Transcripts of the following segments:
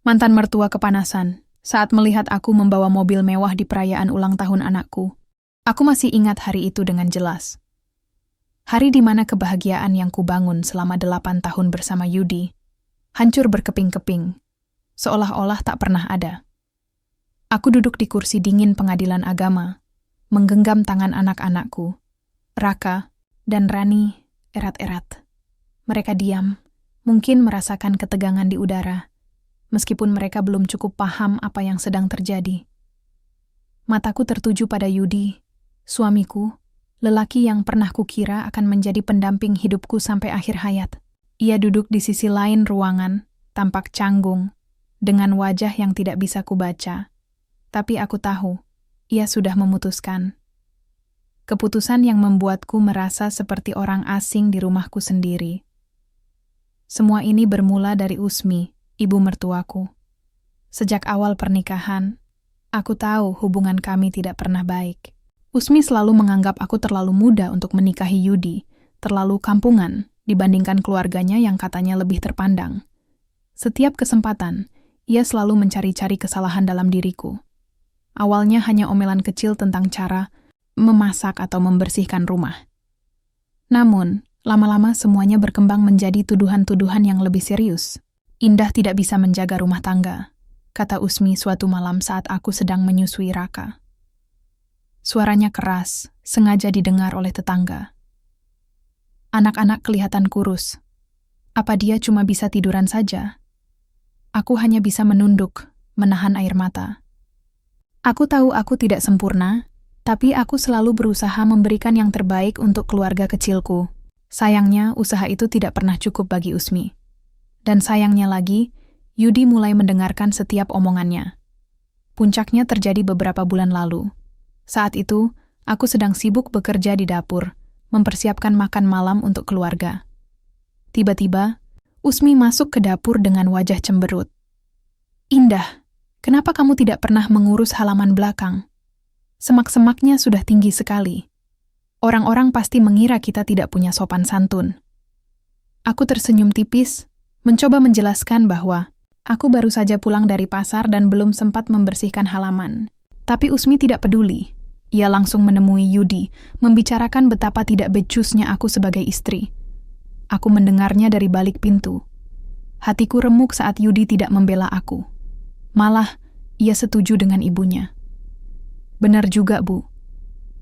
Mantan mertua kepanasan saat melihat aku membawa mobil mewah di perayaan ulang tahun anakku. Aku masih ingat hari itu dengan jelas. Hari di mana kebahagiaan yang kubangun selama 8 tahun bersama Yudi hancur berkeping-keping, seolah-olah tak pernah ada. Aku duduk di kursi dingin pengadilan agama, menggenggam tangan anak-anakku, Raka dan Rani erat-erat. Mereka diam, mungkin merasakan ketegangan di udara, meskipun mereka belum cukup paham apa yang sedang terjadi. Mataku tertuju pada Yudi, suamiku, lelaki yang pernah kukira akan menjadi pendamping hidupku sampai akhir hayat. Ia duduk di sisi lain ruangan, tampak canggung, dengan wajah yang tidak bisa kubaca. Tapi aku tahu, ia sudah memutuskan. Keputusan yang membuatku merasa seperti orang asing di rumahku sendiri. Semua ini bermula dari Usmi, ibu mertuaku. Sejak awal pernikahan, aku tahu hubungan kami tidak pernah baik. Usmi selalu menganggap aku terlalu muda untuk menikahi Yudi, terlalu kampungan dibandingkan keluarganya yang katanya lebih terpandang. Setiap kesempatan, ia selalu mencari-cari kesalahan dalam diriku. Awalnya hanya omelan kecil tentang cara memasak atau membersihkan rumah. Namun, lama-lama semuanya berkembang menjadi tuduhan-tuduhan yang lebih serius. Indah tidak bisa menjaga rumah tangga, kata Usmi suatu malam saat aku sedang menyusui Raka. Suaranya keras, sengaja didengar oleh tetangga. Anak-anak kelihatan kurus. Apa dia cuma bisa tiduran saja? Aku hanya bisa menunduk, menahan air mata. Aku tahu aku tidak sempurna, tapi aku selalu berusaha memberikan yang terbaik untuk keluarga kecilku. Sayangnya, usaha itu tidak pernah cukup bagi Usmi. Dan sayangnya lagi, Yudi mulai mendengarkan setiap omongannya. Puncaknya terjadi beberapa bulan lalu. Saat itu, aku sedang sibuk bekerja di dapur, mempersiapkan makan malam untuk keluarga. Tiba-tiba, Usmi masuk ke dapur dengan wajah cemberut. "Indah, kenapa kamu tidak pernah mengurus halaman belakang? Semak-semaknya sudah tinggi sekali. Orang-orang pasti mengira kita tidak punya sopan santun." Aku tersenyum tipis, mencoba menjelaskan bahwa aku baru saja pulang dari pasar dan belum sempat membersihkan halaman. Tapi Usmi tidak peduli. Ia langsung menemui Yudi, membicarakan betapa tidak becusnya aku sebagai istri. Aku mendengarnya dari balik pintu. Hatiku remuk saat Yudi tidak membela aku. Malah, ia setuju dengan ibunya. "Benar juga, Bu.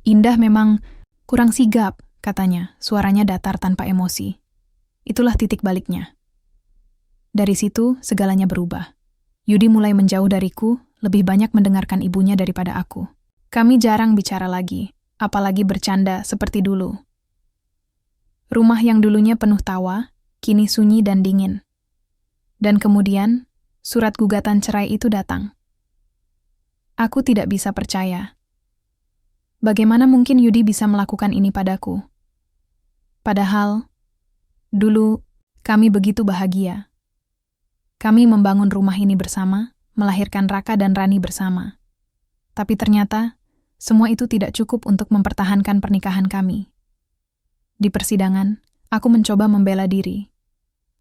Indah memang kurang sigap," katanya, suaranya datar tanpa emosi. Itulah titik baliknya. Dari situ, segalanya berubah. Yudi mulai menjauh dariku, lebih banyak mendengarkan ibunya daripada aku. Kami jarang bicara lagi, apalagi bercanda seperti dulu. Rumah yang dulunya penuh tawa, kini sunyi dan dingin. Dan kemudian, surat gugatan cerai itu datang. Aku tidak bisa percaya. Bagaimana mungkin Yudi bisa melakukan ini padaku? Padahal, dulu kami begitu bahagia. Kami membangun rumah ini bersama, melahirkan Raka dan Rani bersama. Tapi ternyata, semua itu tidak cukup untuk mempertahankan pernikahan kami. Di persidangan, aku mencoba membela diri.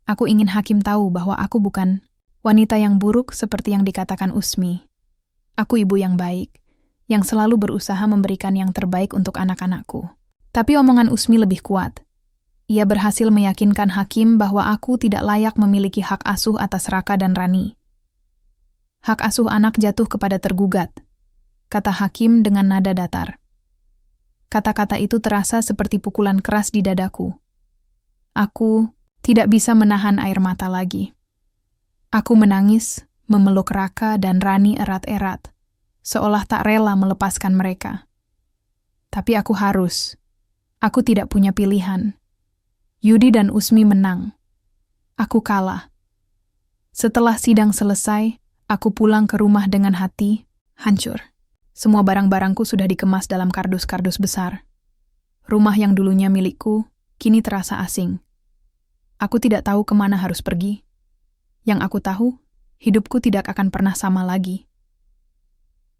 Aku ingin hakim tahu bahwa aku bukan wanita yang buruk seperti yang dikatakan Usmi. Aku ibu yang baik, yang selalu berusaha memberikan yang terbaik untuk anak-anakku. Tapi omongan Usmi lebih kuat. Ia berhasil meyakinkan hakim bahwa aku tidak layak memiliki hak asuh atas Raka dan Rani. "Hak asuh anak jatuh kepada tergugat," kata hakim dengan nada datar. Kata-kata itu terasa seperti pukulan keras di dadaku. Aku tidak bisa menahan air mata lagi. Aku menangis, memeluk Raka dan Rani erat-erat, seolah tak rela melepaskan mereka. Tapi aku harus. Aku tidak punya pilihan. Yudi dan Usmi menang. Aku kalah. Setelah sidang selesai, aku pulang ke rumah dengan hati hancur. Semua barang-barangku sudah dikemas dalam kardus-kardus besar. Rumah yang dulunya milikku, kini terasa asing. Aku tidak tahu kemana harus pergi. Yang aku tahu, hidupku tidak akan pernah sama lagi.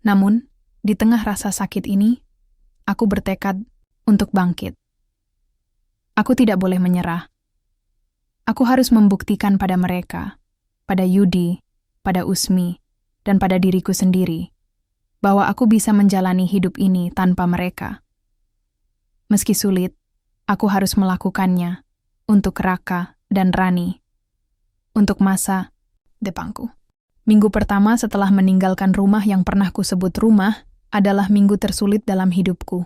Namun, di tengah rasa sakit ini, aku bertekad untuk bangkit. Aku tidak boleh menyerah. Aku harus membuktikan pada mereka, pada Yudi, pada Usmi, dan pada diriku sendiri, bahwa aku bisa menjalani hidup ini tanpa mereka. Meski sulit, aku harus melakukannya untuk Raka dan Rani, untuk masa depanku. Minggu pertama setelah meninggalkan rumah yang pernah kusebut rumah adalah minggu tersulit dalam hidupku.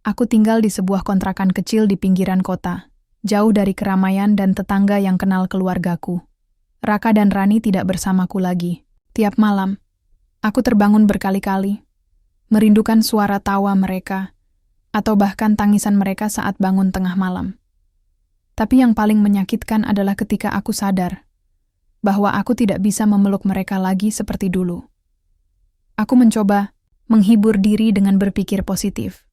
Aku tinggal di sebuah kontrakan kecil di pinggiran kota, jauh dari keramaian dan tetangga yang kenal keluargaku. Raka dan Rani tidak bersamaku lagi. Tiap malam, aku terbangun berkali-kali, merindukan suara tawa mereka, atau bahkan tangisan mereka saat bangun tengah malam. Tapi yang paling menyakitkan adalah ketika aku sadar bahwa aku tidak bisa memeluk mereka lagi seperti dulu. Aku mencoba menghibur diri dengan berpikir positif.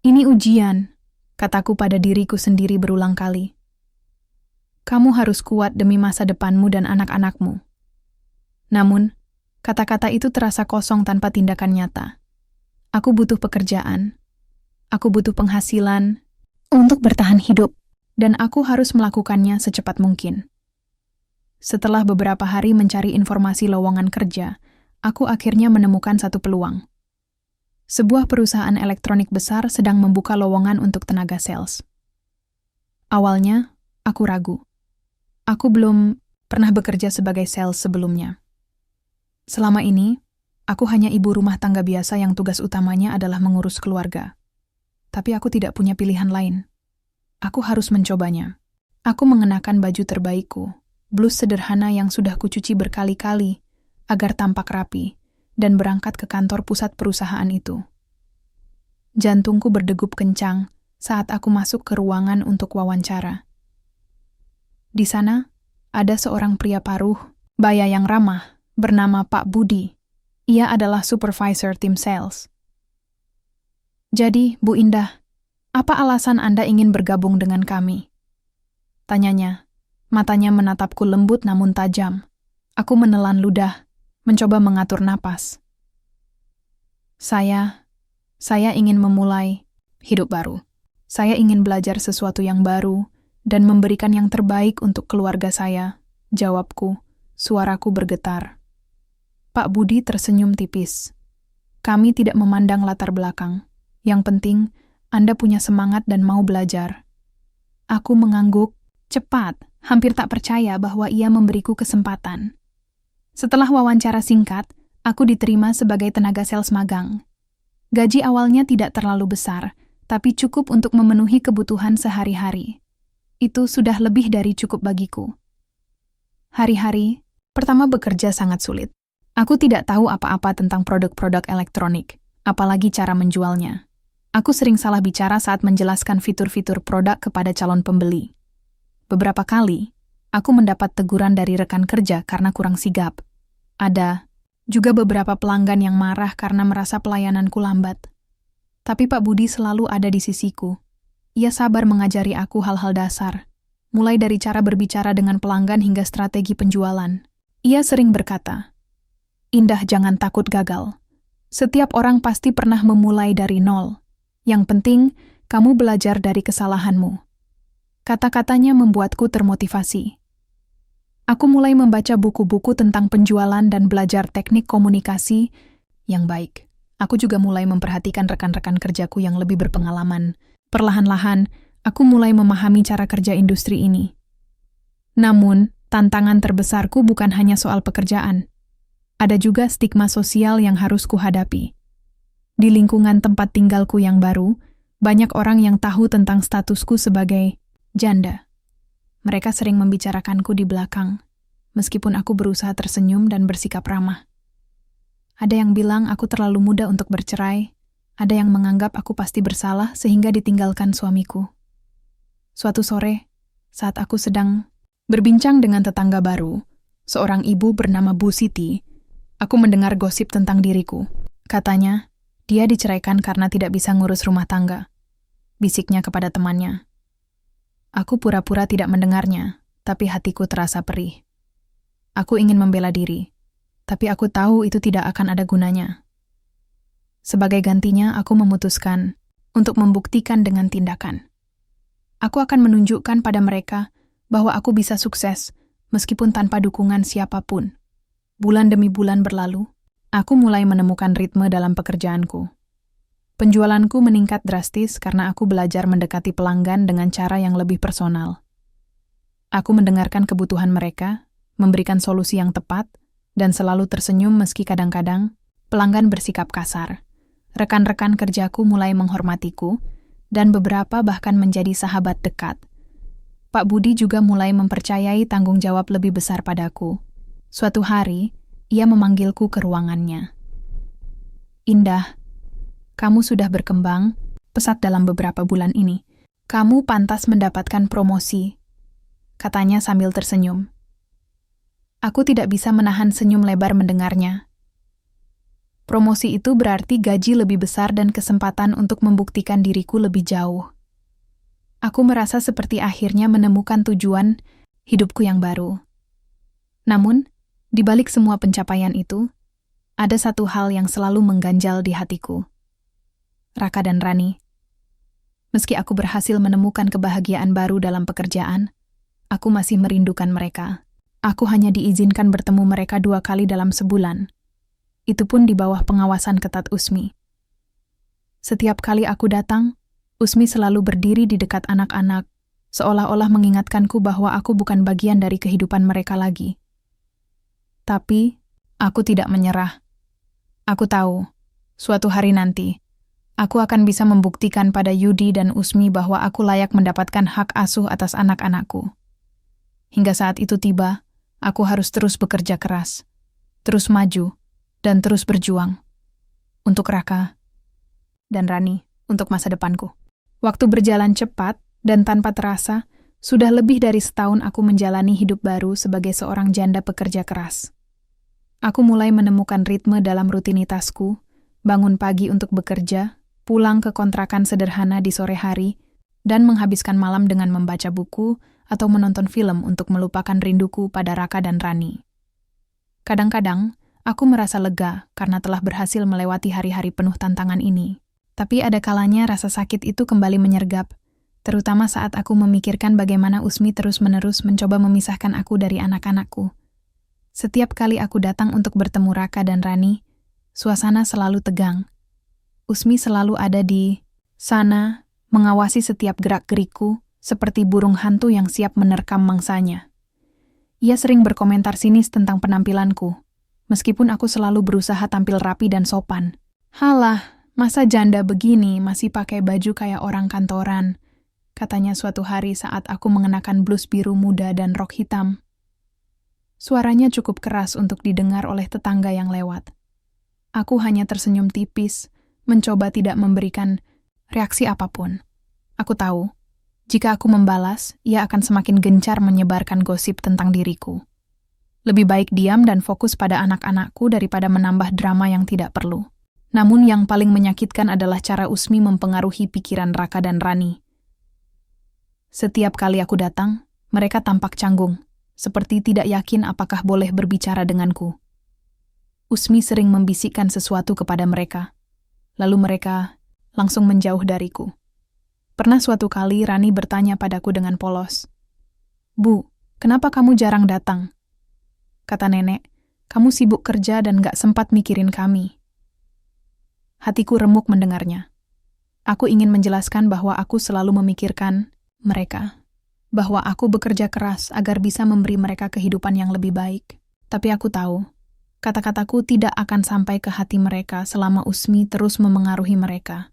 Ini ujian, kataku pada diriku sendiri berulang kali. Kamu harus kuat demi masa depanmu dan anak-anakmu. Namun, kata-kata itu terasa kosong tanpa tindakan nyata. Aku butuh pekerjaan. Aku butuh penghasilan untuk bertahan hidup, dan aku harus melakukannya secepat mungkin. Setelah beberapa hari mencari informasi lowongan kerja, aku akhirnya menemukan satu peluang. Sebuah perusahaan elektronik besar sedang membuka lowongan untuk tenaga sales. Awalnya, aku ragu. Aku belum pernah bekerja sebagai sales sebelumnya. Selama ini, aku hanya ibu rumah tangga biasa yang tugas utamanya adalah mengurus keluarga. Tapi aku tidak punya pilihan lain. Aku harus mencobanya. Aku mengenakan baju terbaikku, blus sederhana yang sudah kucuci berkali-kali, agar tampak rapi, dan berangkat ke kantor pusat perusahaan itu. Jantungku berdegup kencang saat aku masuk ke ruangan untuk wawancara. Di sana, ada seorang pria paruh, baya yang ramah, bernama Pak Budi. Ia adalah supervisor tim sales. Jadi, Bu Indah, apa alasan Anda ingin bergabung dengan kami? Tanyanya. Matanya menatapku lembut namun tajam. Aku menelan ludah, mencoba mengatur napas. Saya ingin memulai hidup baru. Saya ingin belajar sesuatu yang baru dan memberikan yang terbaik untuk keluarga saya, jawabku, suaraku bergetar. Pak Budi tersenyum tipis. Kami tidak memandang latar belakang. Yang penting, Anda punya semangat dan mau belajar. Aku mengangguk, cepat, hampir tak percaya bahwa ia memberiku kesempatan. Setelah wawancara singkat, aku diterima sebagai tenaga sales magang. Gaji awalnya tidak terlalu besar, tapi cukup untuk memenuhi kebutuhan sehari-hari. Itu sudah lebih dari cukup bagiku. Hari-hari pertama bekerja sangat sulit. Aku tidak tahu apa-apa tentang produk-produk elektronik, apalagi cara menjualnya. Aku sering salah bicara saat menjelaskan fitur-fitur produk kepada calon pembeli. Beberapa kali, aku mendapat teguran dari rekan kerja karena kurang sigap. Ada juga beberapa pelanggan yang marah karena merasa pelayananku lambat. Tapi Pak Budi selalu ada di sisiku. Ia sabar mengajari aku hal-hal dasar, mulai dari cara berbicara dengan pelanggan hingga strategi penjualan. Ia sering berkata, "Indah, jangan takut gagal. Setiap orang pasti pernah memulai dari nol. Yang penting, kamu belajar dari kesalahanmu." Kata-katanya membuatku termotivasi. Aku mulai membaca buku-buku tentang penjualan dan belajar teknik komunikasi yang baik. Aku juga mulai memperhatikan rekan-rekan kerjaku yang lebih berpengalaman. Perlahan-lahan, aku mulai memahami cara kerja industri ini. Namun, tantangan terbesarku bukan hanya soal pekerjaan. Ada juga stigma sosial yang harus kuhadapi. Di lingkungan tempat tinggalku yang baru, banyak orang yang tahu tentang statusku sebagai janda. Mereka sering membicarakanku di belakang, meskipun aku berusaha tersenyum dan bersikap ramah. Ada yang bilang aku terlalu muda untuk bercerai, ada yang menganggap aku pasti bersalah sehingga ditinggalkan suamiku. Suatu sore, saat aku sedang berbincang dengan tetangga baru, seorang ibu bernama Bu Siti, aku mendengar gosip tentang diriku. Katanya, dia diceraikan karena tidak bisa ngurus rumah tangga. Bisiknya kepada temannya. Aku pura-pura tidak mendengarnya, tapi hatiku terasa perih. Aku ingin membela diri, tapi aku tahu itu tidak akan ada gunanya. Sebagai gantinya, aku memutuskan untuk membuktikan dengan tindakan. Aku akan menunjukkan pada mereka bahwa aku bisa sukses, meskipun tanpa dukungan siapapun. Bulan demi bulan berlalu, aku mulai menemukan ritme dalam pekerjaanku. Penjualanku meningkat drastis karena aku belajar mendekati pelanggan dengan cara yang lebih personal. Aku mendengarkan kebutuhan mereka, memberikan solusi yang tepat, dan selalu tersenyum meski kadang-kadang pelanggan bersikap kasar. Rekan-rekan kerjaku mulai menghormatiku, dan beberapa bahkan menjadi sahabat dekat. Pak Budi juga mulai mempercayai tanggung jawab lebih besar padaku. Suatu hari, ia memanggilku ke ruangannya. "Indah, kamu sudah berkembang pesat dalam beberapa bulan ini. Kamu pantas mendapatkan promosi," katanya sambil tersenyum. Aku tidak bisa menahan senyum lebar mendengarnya. Promosi itu berarti gaji lebih besar dan kesempatan untuk membuktikan diriku lebih jauh. Aku merasa seperti akhirnya menemukan tujuan hidupku yang baru. Namun, di balik semua pencapaian itu, ada satu hal yang selalu mengganjal di hatiku. Raka dan Rani. Meski aku berhasil menemukan kebahagiaan baru dalam pekerjaan, aku masih merindukan mereka. Aku hanya diizinkan bertemu mereka 2 kali dalam sebulan. Itu pun di bawah pengawasan ketat Usmi. Setiap kali aku datang, Usmi selalu berdiri di dekat anak-anak, seolah-olah mengingatkanku bahwa aku bukan bagian dari kehidupan mereka lagi. Tapi, aku tidak menyerah. Aku tahu, suatu hari nanti, aku akan bisa membuktikan pada Yudi dan Usmi bahwa aku layak mendapatkan hak asuh atas anak-anakku. Hingga saat itu tiba, aku harus terus bekerja keras, terus maju, dan terus berjuang. Untuk Raka dan Rani, untuk masa depanku. Waktu berjalan cepat, dan tanpa terasa, sudah lebih dari setahun aku menjalani hidup baru sebagai seorang janda pekerja keras. Aku mulai menemukan ritme dalam rutinitasku, bangun pagi untuk bekerja, pulang ke kontrakan sederhana di sore hari, dan menghabiskan malam dengan membaca buku atau menonton film untuk melupakan rinduku pada Raka dan Rani. Kadang-kadang, aku merasa lega karena telah berhasil melewati hari-hari penuh tantangan ini. Tapi ada kalanya rasa sakit itu kembali menyergap, terutama saat aku memikirkan bagaimana Usmi terus-menerus mencoba memisahkan aku dari anak-anakku. Setiap kali aku datang untuk bertemu Raka dan Rani, suasana selalu tegang. Usmi selalu ada di sana, mengawasi setiap gerak-gerikku, seperti burung hantu yang siap menerkam mangsanya. Ia sering berkomentar sinis tentang penampilanku, meskipun aku selalu berusaha tampil rapi dan sopan. "Halah, masa janda begini masih pakai baju kayak orang kantoran," katanya suatu hari saat aku mengenakan blus biru muda dan rok hitam. Suaranya cukup keras untuk didengar oleh tetangga yang lewat. Aku hanya tersenyum tipis, mencoba tidak memberikan reaksi apapun. Aku tahu, jika aku membalas, ia akan semakin gencar menyebarkan gosip tentang diriku. Lebih baik diam dan fokus pada anak-anakku daripada menambah drama yang tidak perlu. Namun yang paling menyakitkan adalah cara Usmi mempengaruhi pikiran Raka dan Rani. Setiap kali aku datang, mereka tampak canggung, seperti tidak yakin apakah boleh berbicara denganku. Usmi sering membisikkan sesuatu kepada mereka, lalu mereka langsung menjauh dariku. Pernah suatu kali Rani bertanya padaku dengan polos, "Bu, kenapa kamu jarang datang?" Kata nenek, "Kamu sibuk kerja dan gak sempat mikirin kami." Hatiku remuk mendengarnya. Aku ingin menjelaskan bahwa aku selalu memikirkan mereka, bahwa aku bekerja keras agar bisa memberi mereka kehidupan yang lebih baik. Tapi aku tahu, kata-kataku tidak akan sampai ke hati mereka selama Usmi terus memengaruhi mereka.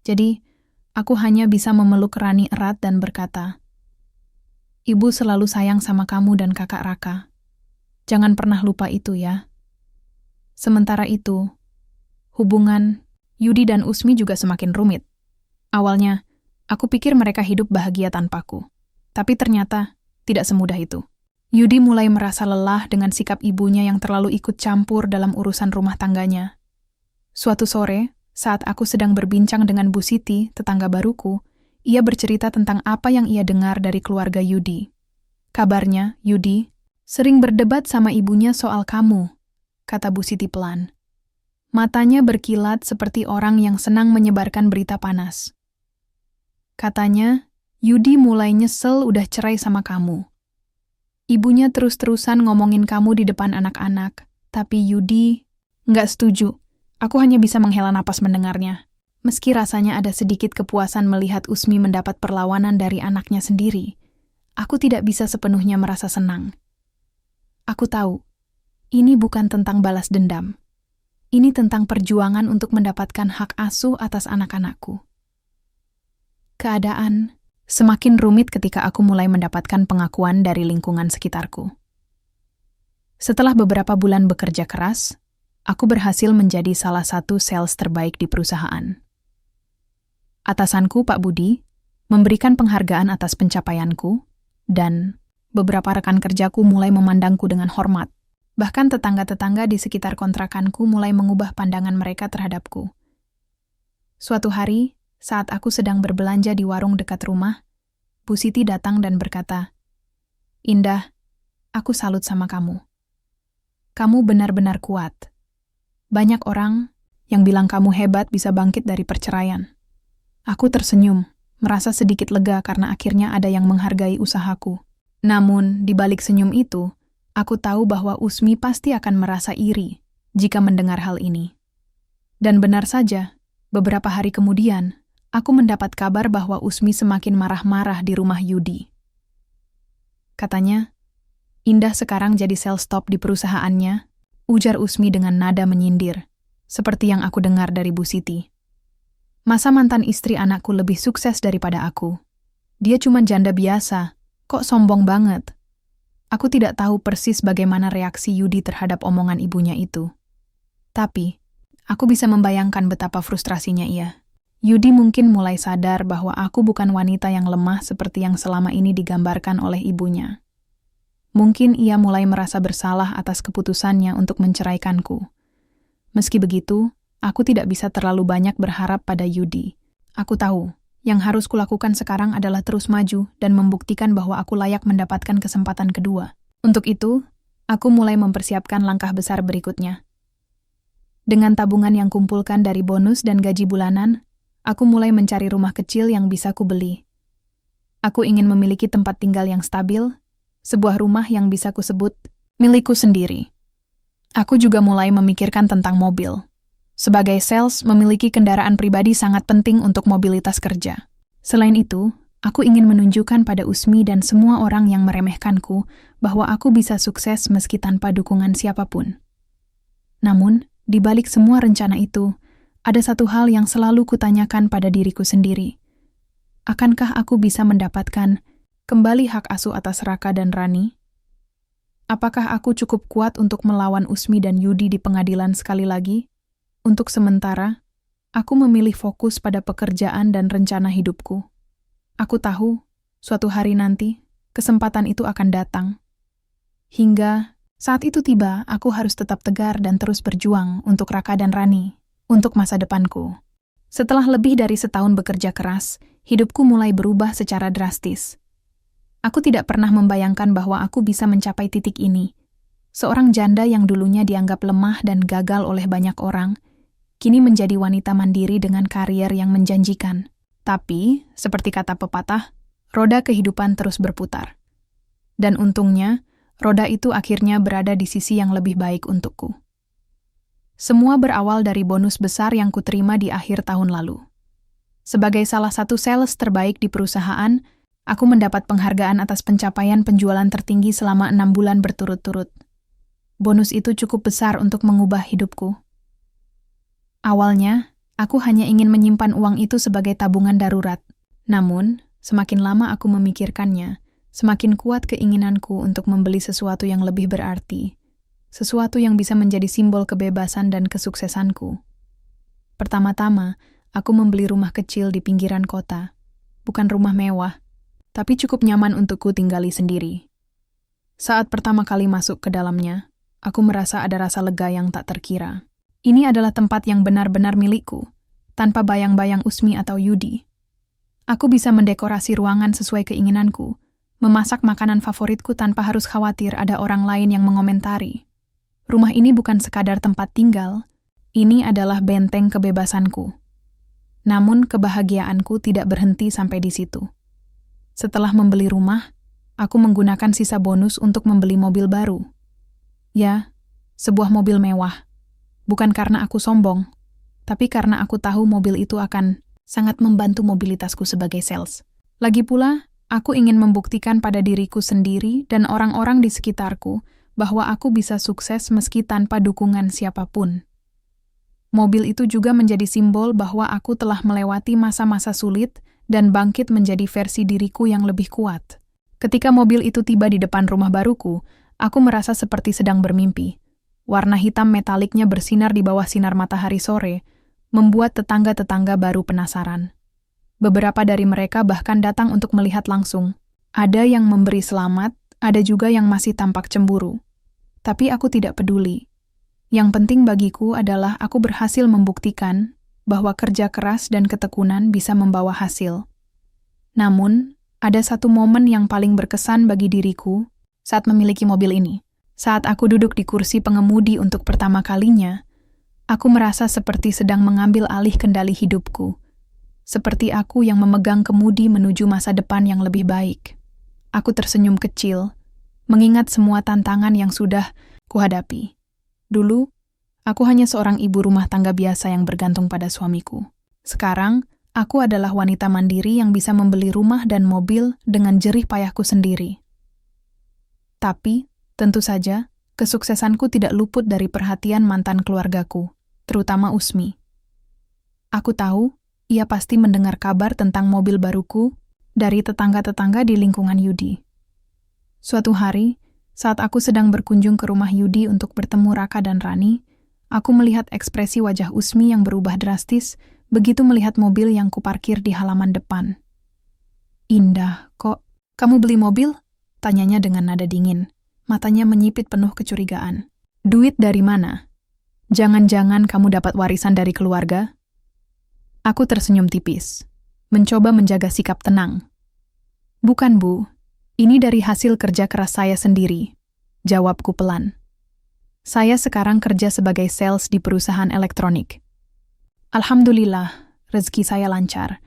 Jadi, aku hanya bisa memeluk Rani erat dan berkata, "Ibu selalu sayang sama kamu dan kakak Raka. Jangan pernah lupa itu ya." Sementara itu, hubungan Yudi dan Usmi juga semakin rumit. Awalnya, aku pikir mereka hidup bahagia tanpaku. Tapi ternyata, tidak semudah itu. Yudi mulai merasa lelah dengan sikap ibunya yang terlalu ikut campur dalam urusan rumah tangganya. Suatu sore, saat aku sedang berbincang dengan Bu Siti, tetangga baruku, ia bercerita tentang apa yang ia dengar dari keluarga Yudi. Kabarnya, Yudi sering berdebat sama ibunya soal kamu, kata Bu Siti pelan. Matanya berkilat seperti orang yang senang menyebarkan berita panas. Katanya, Yudi mulai nyesel udah cerai sama kamu. Ibunya terus-terusan ngomongin kamu di depan anak-anak, tapi Yudi nggak setuju. Aku hanya bisa menghela napas mendengarnya. Meski rasanya ada sedikit kepuasan melihat Usmi mendapat perlawanan dari anaknya sendiri, aku tidak bisa sepenuhnya merasa senang. Aku tahu, ini bukan tentang balas dendam. Ini tentang perjuangan untuk mendapatkan hak asuh atas anak-anakku. Keadaan semakin rumit ketika aku mulai mendapatkan pengakuan dari lingkungan sekitarku. Setelah beberapa bulan bekerja keras, aku berhasil menjadi salah satu sales terbaik di perusahaan. Atasanku, Pak Budi, memberikan penghargaan atas pencapaianku, dan beberapa rekan kerjaku mulai memandangku dengan hormat. Bahkan tetangga-tetangga di sekitar kontrakanku mulai mengubah pandangan mereka terhadapku. Suatu hari, saat aku sedang berbelanja di warung dekat rumah, Bu Siti datang dan berkata, "Indah, aku salut sama kamu. Kamu benar-benar kuat. Banyak orang yang bilang kamu hebat bisa bangkit dari perceraian." Aku tersenyum, merasa sedikit lega karena akhirnya ada yang menghargai usahaku. Namun, di balik senyum itu, aku tahu bahwa Usmi pasti akan merasa iri jika mendengar hal ini. Dan benar saja, beberapa hari kemudian, aku mendapat kabar bahwa Usmi semakin marah-marah di rumah Yudi. Katanya, "Indah sekarang jadi sales top di perusahaannya," ujar Usmi dengan nada menyindir, seperti yang aku dengar dari Bu Siti. "Masa mantan istri anakku lebih sukses daripada aku? Dia cuma janda biasa, kok sombong banget?" Aku tidak tahu persis bagaimana reaksi Yudi terhadap omongan ibunya itu. Tapi, aku bisa membayangkan betapa frustrasinya ia. Yudi mungkin mulai sadar bahwa aku bukan wanita yang lemah seperti yang selama ini digambarkan oleh ibunya. Mungkin ia mulai merasa bersalah atas keputusannya untuk menceraikanku. Meski begitu, aku tidak bisa terlalu banyak berharap pada Yudi. Aku tahu, yang harus kulakukan sekarang adalah terus maju dan membuktikan bahwa aku layak mendapatkan kesempatan kedua. Untuk itu, aku mulai mempersiapkan langkah besar berikutnya. Dengan tabungan yang kumpulkan dari bonus dan gaji bulanan, aku mulai mencari rumah kecil yang bisa kubeli. Aku ingin memiliki tempat tinggal yang stabil, sebuah rumah yang bisa kusebut milikku sendiri. Aku juga mulai memikirkan tentang mobil. Sebagai sales, memiliki kendaraan pribadi sangat penting untuk mobilitas kerja. Selain itu, aku ingin menunjukkan pada Usmi dan semua orang yang meremehkanku bahwa aku bisa sukses meski tanpa dukungan siapapun. Namun, di balik semua rencana itu, ada satu hal yang selalu kutanyakan pada diriku sendiri. Akankah aku bisa mendapatkan kembali hak asuh atas Raka dan Rani? Apakah aku cukup kuat untuk melawan Usmi dan Yudi di pengadilan sekali lagi? Untuk sementara, aku memilih fokus pada pekerjaan dan rencana hidupku. Aku tahu, suatu hari nanti, kesempatan itu akan datang. Hingga saat itu tiba, aku harus tetap tegar dan terus berjuang untuk Raka dan Rani, untuk masa depanku. Setelah lebih dari setahun bekerja keras, hidupku mulai berubah secara drastis. Aku tidak pernah membayangkan bahwa aku bisa mencapai titik ini. Seorang janda yang dulunya dianggap lemah dan gagal oleh banyak orang, kini menjadi wanita mandiri dengan karier yang menjanjikan. Tapi, seperti kata pepatah, roda kehidupan terus berputar. Dan untungnya, roda itu akhirnya berada di sisi yang lebih baik untukku. Semua berawal dari bonus besar yang kuterima di akhir tahun lalu. Sebagai salah satu sales terbaik di perusahaan, aku mendapat penghargaan atas pencapaian penjualan tertinggi selama 6 bulan berturut-turut. Bonus itu cukup besar untuk mengubah hidupku. Awalnya, aku hanya ingin menyimpan uang itu sebagai tabungan darurat. Namun, semakin lama aku memikirkannya, semakin kuat keinginanku untuk membeli sesuatu yang lebih berarti. Sesuatu yang bisa menjadi simbol kebebasan dan kesuksesanku. Pertama-tama, aku membeli rumah kecil di pinggiran kota. Bukan rumah mewah, tapi cukup nyaman untukku tinggali sendiri. Saat pertama kali masuk ke dalamnya, aku merasa ada rasa lega yang tak terkira. Ini adalah tempat yang benar-benar milikku, tanpa bayang-bayang Usmi atau Yudi. Aku bisa mendekorasi ruangan sesuai keinginanku, memasak makanan favoritku tanpa harus khawatir ada orang lain yang mengomentari. Rumah ini bukan sekadar tempat tinggal, ini adalah benteng kebebasanku. Namun kebahagiaanku tidak berhenti sampai di situ. Setelah membeli rumah, aku menggunakan sisa bonus untuk membeli mobil baru. Ya, sebuah mobil mewah. Bukan karena aku sombong, tapi karena aku tahu mobil itu akan sangat membantu mobilitasku sebagai sales. Lagi pula, aku ingin membuktikan pada diriku sendiri dan orang-orang di sekitarku bahwa aku bisa sukses meski tanpa dukungan siapapun. Mobil itu juga menjadi simbol bahwa aku telah melewati masa-masa sulit dan bangkit menjadi versi diriku yang lebih kuat. Ketika mobil itu tiba di depan rumah baruku, aku merasa seperti sedang bermimpi. Warna hitam metaliknya bersinar di bawah sinar matahari sore, membuat tetangga-tetangga baru penasaran. Beberapa dari mereka bahkan datang untuk melihat langsung. Ada yang memberi selamat, ada juga yang masih tampak cemburu. Tapi aku tidak peduli. Yang penting bagiku adalah aku berhasil membuktikan bahwa kerja keras dan ketekunan bisa membawa hasil. Namun, ada satu momen yang paling berkesan bagi diriku saat memiliki mobil ini. Saat aku duduk di kursi pengemudi untuk pertama kalinya, aku merasa seperti sedang mengambil alih kendali hidupku. Seperti aku yang memegang kemudi menuju masa depan yang lebih baik. Aku tersenyum kecil, mengingat semua tantangan yang sudah kuhadapi. Dulu, aku hanya seorang ibu rumah tangga biasa yang bergantung pada suamiku. Sekarang, aku adalah wanita mandiri yang bisa membeli rumah dan mobil dengan jerih payahku sendiri. Tapi, tentu saja, kesuksesanku tidak luput dari perhatian mantan keluargaku, terutama Usmi. Aku tahu, ia pasti mendengar kabar tentang mobil baruku dari tetangga-tetangga di lingkungan Yudi. Suatu hari, saat aku sedang berkunjung ke rumah Yudi untuk bertemu Raka dan Rani, aku melihat ekspresi wajah Usmi yang berubah drastis begitu melihat mobil yang kuparkir di halaman depan. "Indah, kok kamu beli mobil?" tanyanya dengan nada dingin. Matanya menyipit penuh kecurigaan. "Duit dari mana? Jangan-jangan kamu dapat warisan dari keluarga?" Aku tersenyum tipis, mencoba menjaga sikap tenang. "Bukan, Bu. Ini dari hasil kerja keras saya sendiri," jawabku pelan. "Saya sekarang kerja sebagai sales di perusahaan elektronik." Alhamdulillah, rezeki saya lancar.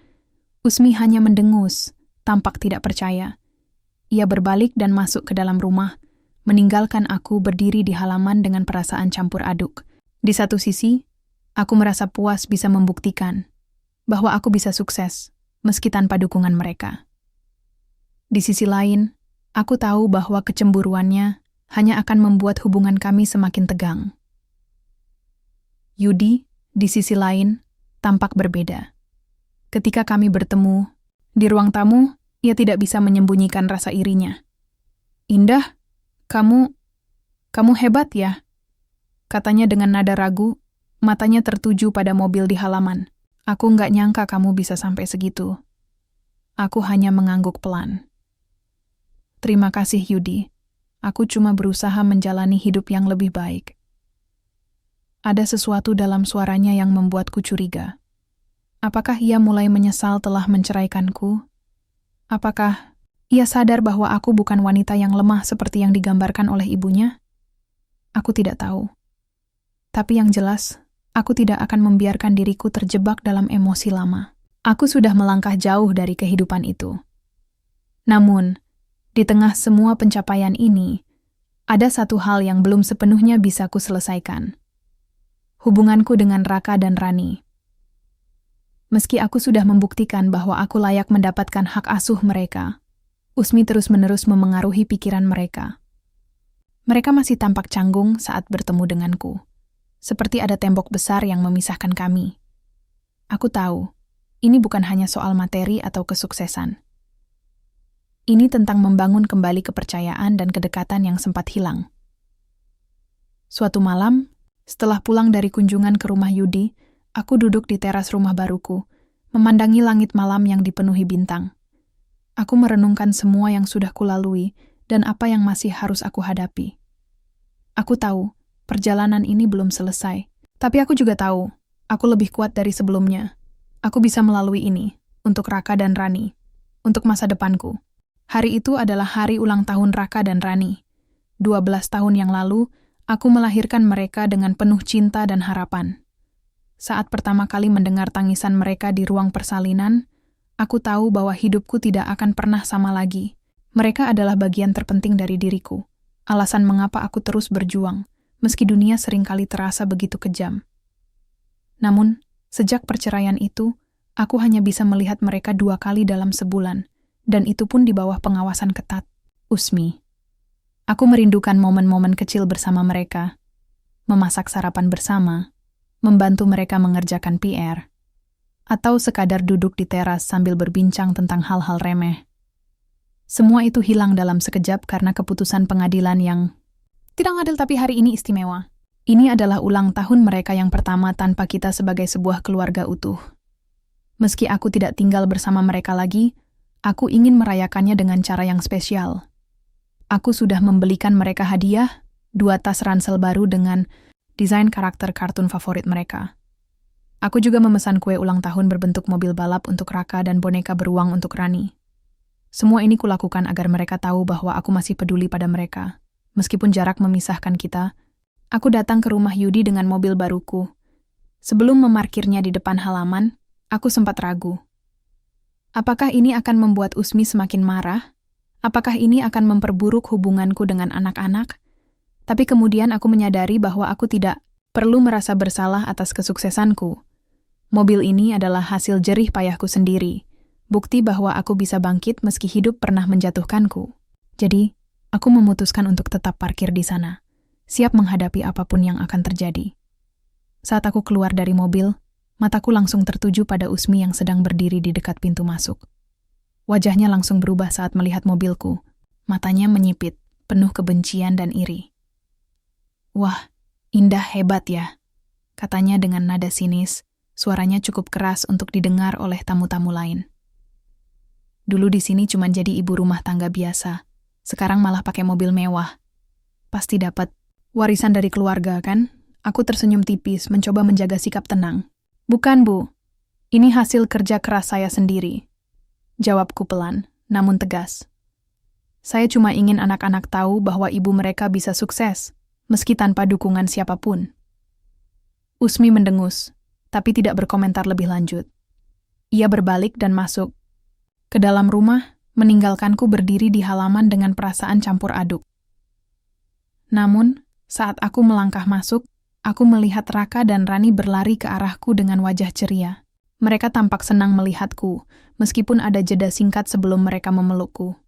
Usmi hanya mendengus, tampak tidak percaya. Ia berbalik dan masuk ke dalam rumah, meninggalkan aku berdiri di halaman dengan perasaan campur aduk. Di satu sisi, aku merasa puas bisa membuktikan bahwa aku bisa sukses, meski tanpa dukungan mereka. Di sisi lain, aku tahu bahwa kecemburuannya hanya akan membuat hubungan kami semakin tegang. Yudi, di sisi lain, tampak berbeda. Ketika kami bertemu, di ruang tamu, ia tidak bisa menyembunyikan rasa irinya. "Indah, kamu hebat ya?" katanya dengan nada ragu, matanya tertuju pada mobil di halaman. "Aku nggak nyangka kamu bisa sampai segitu." Aku hanya mengangguk pelan. "Terima kasih, Yudi. Aku cuma berusaha menjalani hidup yang lebih baik." Ada sesuatu dalam suaranya yang membuatku curiga. Apakah ia mulai menyesal telah menceraikanku? Apakah ia sadar bahwa aku bukan wanita yang lemah seperti yang digambarkan oleh ibunya? Aku tidak tahu. Tapi yang jelas, aku tidak akan membiarkan diriku terjebak dalam emosi lama. Aku sudah melangkah jauh dari kehidupan itu. Namun, di tengah semua pencapaian ini, ada satu hal yang belum sepenuhnya bisa kuselesaikan. Hubunganku dengan Raka dan Rani. Meski aku sudah membuktikan bahwa aku layak mendapatkan hak asuh mereka, Usmi terus-menerus memengaruhi pikiran mereka. Mereka masih tampak canggung saat bertemu denganku. Seperti ada tembok besar yang memisahkan kami. Aku tahu, ini bukan hanya soal materi atau kesuksesan. Ini tentang membangun kembali kepercayaan dan kedekatan yang sempat hilang. Suatu malam, setelah pulang dari kunjungan ke rumah Yudi, aku duduk di teras rumah baruku, memandangi langit malam yang dipenuhi bintang. Aku merenungkan semua yang sudah kulalui dan apa yang masih harus aku hadapi. Aku tahu, perjalanan ini belum selesai. Tapi aku juga tahu, aku lebih kuat dari sebelumnya. Aku bisa melalui ini, untuk Raka dan Rani, untuk masa depanku. Hari itu adalah hari ulang tahun Raka dan Rani. 12 tahun yang lalu, aku melahirkan mereka dengan penuh cinta dan harapan. Saat pertama kali mendengar tangisan mereka di ruang persalinan, aku tahu bahwa hidupku tidak akan pernah sama lagi. Mereka adalah bagian terpenting dari diriku, alasan mengapa aku terus berjuang, meski dunia seringkali terasa begitu kejam. Namun, sejak perceraian itu, aku hanya bisa melihat mereka 2 kali dalam sebulan, dan itu pun di bawah pengawasan ketat. Usmi. Aku merindukan momen-momen kecil bersama mereka, memasak sarapan bersama, membantu mereka mengerjakan PR, atau sekadar duduk di teras sambil berbincang tentang hal-hal remeh. Semua itu hilang dalam sekejap karena keputusan pengadilan yang tidak adil, tapi hari ini istimewa. Ini adalah ulang tahun mereka yang pertama tanpa kita sebagai sebuah keluarga utuh. Meski aku tidak tinggal bersama mereka lagi, aku ingin merayakannya dengan cara yang spesial. Aku sudah membelikan mereka hadiah, 2 tas ransel baru dengan desain karakter kartun favorit mereka. Aku juga memesan kue ulang tahun berbentuk mobil balap untuk Raka dan boneka beruang untuk Rani. Semua ini kulakukan agar mereka tahu bahwa aku masih peduli pada mereka. Meskipun jarak memisahkan kita, aku datang ke rumah Yudi dengan mobil baruku. Sebelum memarkirnya di depan halaman, aku sempat ragu. Apakah ini akan membuat Usmi semakin marah? Apakah ini akan memperburuk hubunganku dengan anak-anak? Tapi kemudian aku menyadari bahwa aku tidak perlu merasa bersalah atas kesuksesanku. Mobil ini adalah hasil jerih payahku sendiri. Bukti bahwa aku bisa bangkit meski hidup pernah menjatuhkanku. Jadi, aku memutuskan untuk tetap parkir di sana, siap menghadapi apapun yang akan terjadi. Saat aku keluar dari mobil, mataku langsung tertuju pada Usmi yang sedang berdiri di dekat pintu masuk. Wajahnya langsung berubah saat melihat mobilku. Matanya menyipit, penuh kebencian dan iri. "Wah, Indah hebat ya," katanya dengan nada sinis, suaranya cukup keras untuk didengar oleh tamu-tamu lain. "Dulu di sini cuma jadi ibu rumah tangga biasa, sekarang malah pakai mobil mewah. Pasti dapat warisan dari keluarga, kan?" Aku tersenyum tipis, mencoba menjaga sikap tenang. "Bukan, Bu. Ini hasil kerja keras saya sendiri," jawabku pelan, namun tegas. "Saya cuma ingin anak-anak tahu bahwa ibu mereka bisa sukses, meski tanpa dukungan siapapun." Usmi mendengus, tapi tidak berkomentar lebih lanjut. Ia berbalik dan masuk ke dalam rumah, meninggalkanku berdiri di halaman dengan perasaan campur aduk. Namun, saat aku melangkah masuk, aku melihat Raka dan Rani berlari ke arahku dengan wajah ceria. Mereka tampak senang melihatku, meskipun ada jeda singkat sebelum mereka memelukku.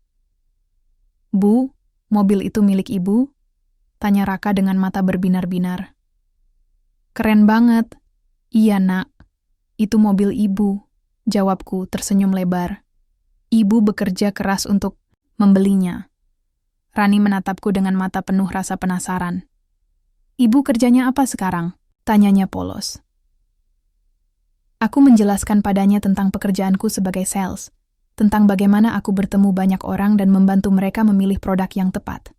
"Bu, mobil itu milik Ibu?" tanya Raka dengan mata berbinar-binar. "Keren banget." "Iya, Nak. Itu mobil Ibu," jawabku tersenyum lebar. "Ibu bekerja keras untuk membelinya." Rani menatapku dengan mata penuh rasa penasaran. "Ibu kerjanya apa sekarang?" tanyanya polos. Aku menjelaskan padanya tentang pekerjaanku sebagai sales, tentang bagaimana aku bertemu banyak orang dan membantu mereka memilih produk yang tepat.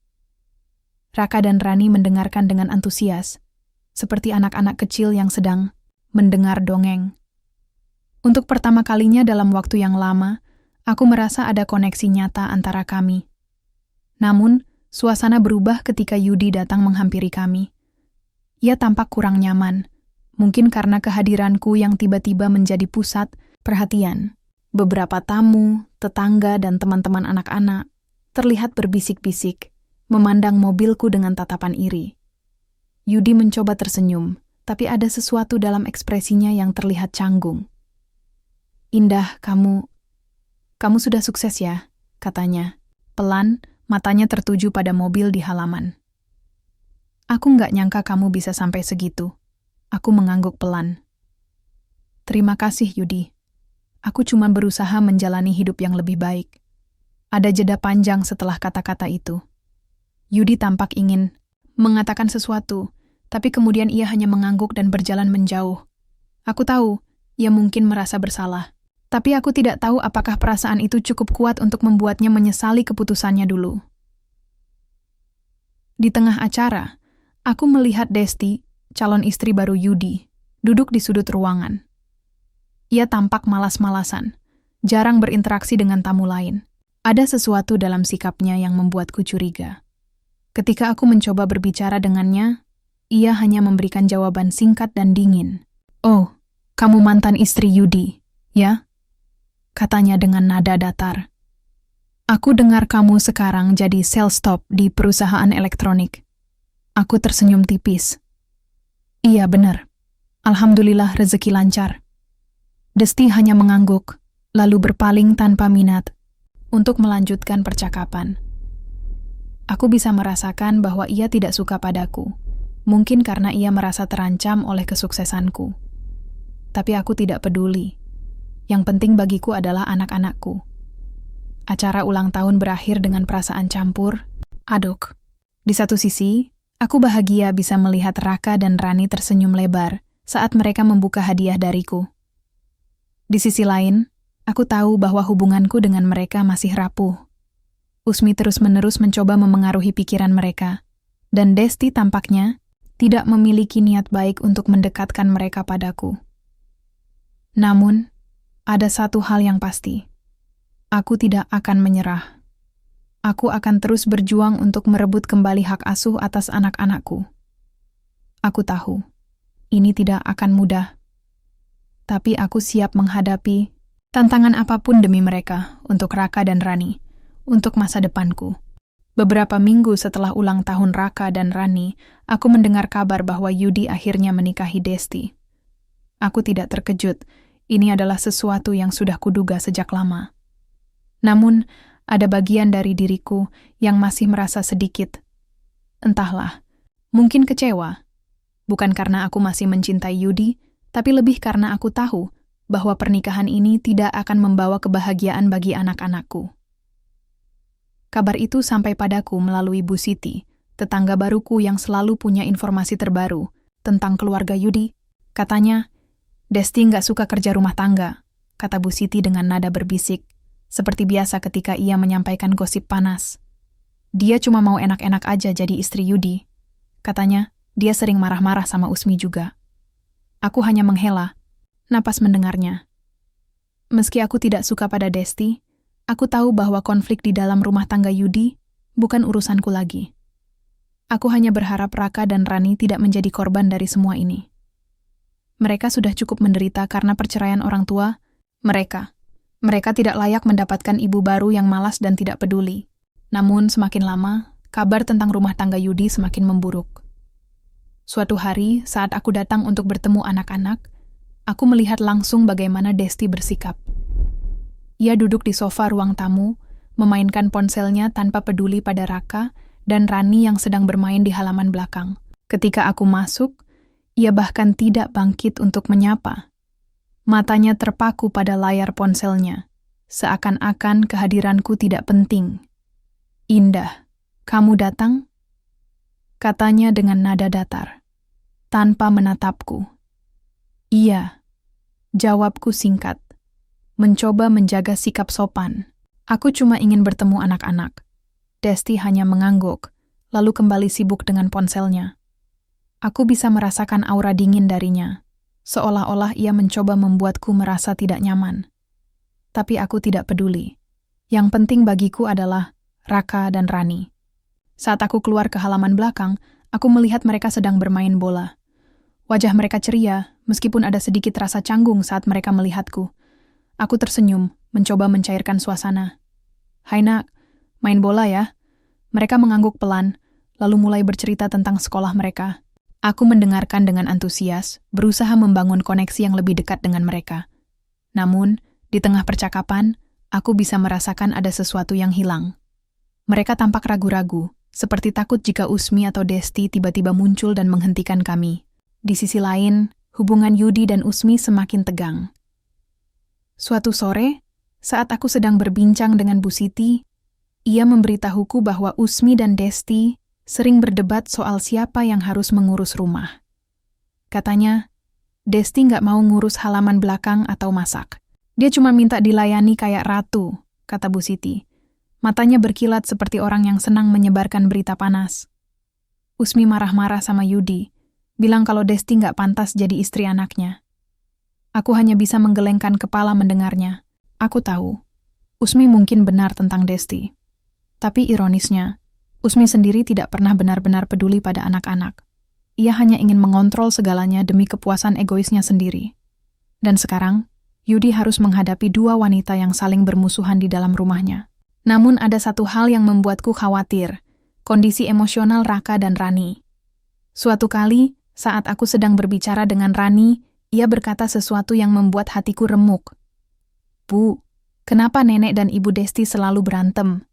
Raka dan Rani mendengarkan dengan antusias, seperti anak-anak kecil yang sedang mendengar dongeng. Untuk pertama kalinya dalam waktu yang lama, aku merasa ada koneksi nyata antara kami. Namun, suasana berubah ketika Yudi datang menghampiri kami. Ia tampak kurang nyaman, mungkin karena kehadiranku yang tiba-tiba menjadi pusat perhatian. Beberapa tamu, tetangga, dan teman-teman anak-anak terlihat berbisik-bisik, memandang mobilku dengan tatapan iri. Yudi mencoba tersenyum, tapi ada sesuatu dalam ekspresinya yang terlihat canggung. "Indah, kamu sudah sukses ya," katanya. Pelan, matanya tertuju pada mobil di halaman. "Aku nggak nyangka kamu bisa sampai segitu." Aku mengangguk pelan. "Terima kasih, Yudi. Aku cuma berusaha menjalani hidup yang lebih baik." Ada jeda panjang setelah kata-kata itu. Yudi tampak ingin mengatakan sesuatu, tapi kemudian ia hanya mengangguk dan berjalan menjauh. Aku tahu, ia mungkin merasa bersalah. Tapi aku tidak tahu apakah perasaan itu cukup kuat untuk membuatnya menyesali keputusannya dulu. Di tengah acara, aku melihat Desti, calon istri baru Yudi, duduk di sudut ruangan. Ia tampak malas-malasan, jarang berinteraksi dengan tamu lain. Ada sesuatu dalam sikapnya yang membuatku curiga. Ketika aku mencoba berbicara dengannya, ia hanya memberikan jawaban singkat dan dingin. "Oh, kamu mantan istri Yudi, ya?" katanya dengan nada datar. Aku dengar kamu sekarang jadi sales top di perusahaan elektronik. Aku tersenyum tipis. Iya benar. Alhamdulillah rezeki lancar. Desti hanya mengangguk, lalu berpaling tanpa minat untuk melanjutkan percakapan. Aku bisa merasakan bahwa ia tidak suka padaku. Mungkin karena ia merasa terancam oleh kesuksesanku. Tapi aku tidak peduli. Yang penting bagiku adalah anak-anakku. Acara ulang tahun berakhir dengan perasaan campur, aduk. Di satu sisi, aku bahagia bisa melihat Raka dan Rani tersenyum lebar saat mereka membuka hadiah dariku. Di sisi lain, aku tahu bahwa hubunganku dengan mereka masih rapuh. Usmi terus-menerus mencoba memengaruhi pikiran mereka, dan Desti tampaknya tidak memiliki niat baik untuk mendekatkan mereka padaku. Namun, ada satu hal yang pasti. Aku tidak akan menyerah. Aku akan terus berjuang untuk merebut kembali hak asuh atas anak-anakku. Aku tahu, ini tidak akan mudah. Tapi aku siap menghadapi tantangan apapun demi mereka, untuk Raka dan Rani, untuk masa depanku. Beberapa minggu setelah ulang tahun Raka dan Rani, aku mendengar kabar bahwa Yudi akhirnya menikahi Desti. Aku tidak terkejut, ini adalah sesuatu yang sudah kuduga sejak lama. Namun, ada bagian dari diriku yang masih merasa sedikit. Entahlah, mungkin kecewa. Bukan karena aku masih mencintai Yudi, tapi lebih karena aku tahu bahwa pernikahan ini tidak akan membawa kebahagiaan bagi anak-anakku. Kabar itu sampai padaku melalui Bu Siti, tetangga baruku yang selalu punya informasi terbaru tentang keluarga Yudi. Katanya, Desti nggak suka kerja rumah tangga, kata Bu Siti dengan nada berbisik, seperti biasa ketika ia menyampaikan gosip panas. Dia cuma mau enak-enak aja jadi istri Yudi. Katanya, dia sering marah-marah sama Usmi juga. Aku hanya menghela napas mendengarnya. Meski aku tidak suka pada Desti, aku tahu bahwa konflik di dalam rumah tangga Yudi bukan urusanku lagi. Aku hanya berharap Raka dan Rani tidak menjadi korban dari semua ini. Mereka sudah cukup menderita karena perceraian orang tua Mereka tidak layak mendapatkan ibu baru yang malas dan tidak peduli. Namun semakin lama, kabar tentang rumah tangga Yudi semakin memburuk. Suatu hari, saat aku datang untuk bertemu anak-anak, aku melihat langsung bagaimana Desti bersikap. Ia duduk di sofa ruang tamu, memainkan ponselnya tanpa peduli pada Raka dan Rani yang sedang bermain di halaman belakang. Ketika aku masuk, ia bahkan tidak bangkit untuk menyapa. Matanya terpaku pada layar ponselnya, seakan-akan kehadiranku tidak penting. "Indah, kamu datang?" katanya dengan nada datar, tanpa menatapku. "Iya," jawabku singkat, mencoba menjaga sikap sopan. "Aku cuma ingin bertemu anak-anak." Desti hanya mengangguk, lalu kembali sibuk dengan ponselnya. Aku bisa merasakan aura dingin darinya, seolah-olah ia mencoba membuatku merasa tidak nyaman. Tapi aku tidak peduli. Yang penting bagiku adalah Raka dan Rani. Saat aku keluar ke halaman belakang, aku melihat mereka sedang bermain bola. Wajah mereka ceria, meskipun ada sedikit rasa canggung saat mereka melihatku. Aku tersenyum, mencoba mencairkan suasana. "Hai nak, main bola ya?" Mereka mengangguk pelan, lalu mulai bercerita tentang sekolah mereka. Aku mendengarkan dengan antusias, berusaha membangun koneksi yang lebih dekat dengan mereka. Namun, di tengah percakapan, aku bisa merasakan ada sesuatu yang hilang. Mereka tampak ragu-ragu, seperti takut jika Usmi atau Desti tiba-tiba muncul dan menghentikan kami. Di sisi lain, hubungan Yudi dan Usmi semakin tegang. Suatu sore, saat aku sedang berbincang dengan Bu Siti, ia memberitahuku bahwa Usmi dan Desti sering berdebat soal siapa yang harus mengurus rumah. Katanya, Desti nggak mau ngurus halaman belakang atau masak. Dia cuma minta dilayani kayak ratu, kata Bu Siti. Matanya berkilat seperti orang yang senang menyebarkan berita panas. Usmi marah-marah sama Yudi, bilang kalau Desti nggak pantas jadi istri anaknya. Aku hanya bisa menggelengkan kepala mendengarnya. Aku tahu, Usmi mungkin benar tentang Desti. Tapi ironisnya, Usmi sendiri tidak pernah benar-benar peduli pada anak-anak. Ia hanya ingin mengontrol segalanya demi kepuasan egoisnya sendiri. Dan sekarang, Yudi harus menghadapi dua wanita yang saling bermusuhan di dalam rumahnya. Namun ada satu hal yang membuatku khawatir, kondisi emosional Raka dan Rani. Suatu kali, saat aku sedang berbicara dengan Rani, ia berkata sesuatu yang membuat hatiku remuk. "Bu, kenapa nenek dan ibu Desti selalu berantem?"